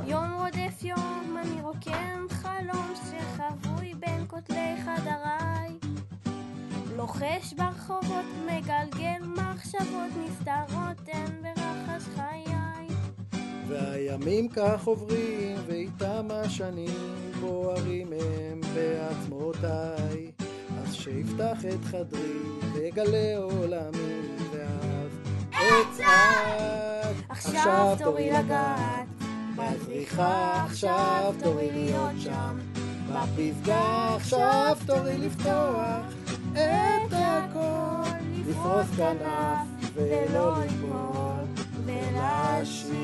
יום רודף יום, אני רוקם חלום שחבוי בין כותלי חדריי. לוחש ברחובות, מגלגל מחשבות נסתרות הן ברחש חיי. והימים כך עוברים ואיתם השנים בוערים הם בעצמותיי. אז שיפתח את חדרי וגלה עולמי ואז אצעק. עכשיו תורי לגעת בזריחה, עכשיו תורי להיות שם, בפסגה עכשיו תורי לפתוח את הכל, לפרוס כנף ולא ליפול ולשיר.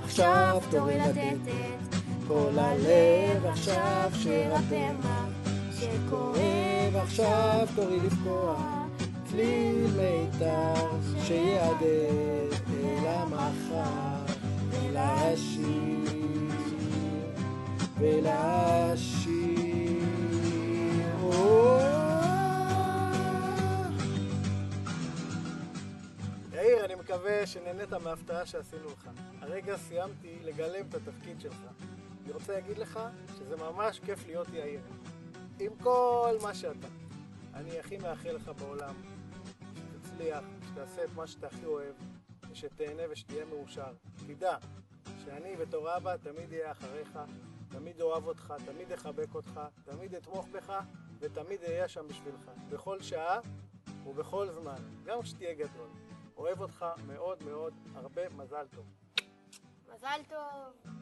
עכשיו תורי לתת את כל הלב, עכשיו שרפא מה שכואב, עכשיו תורי לפקוע צליל מיתר שיעדר אל המחר ולשיר ולשיר. יאיר, אני מקווה שנהנית מההפתעה שעשינו לך. הרגע סיימתי לגלם את התפקיד שלך. אני רוצה להגיד לך שזה ממש כיף להיות יאיר, עם כל מה שאתה. אני הכי מאחל לך בעולם שתצליח, שתעשה את מה שאתה הכי אוהב, ושתהנה ושתהיה מאושר. תדע שאני בתור אבא תמיד אהיה אחריך, תמיד אוהב אותך, תמיד אחבק אותך, תמיד אתמוך בך, ותמיד אהיה שם בשבילך, בכל שעה ובכל זמן, גם כשתהיה גדול. אוהב אותך מאוד מאוד, הרבה מזל טוב. מזל טוב.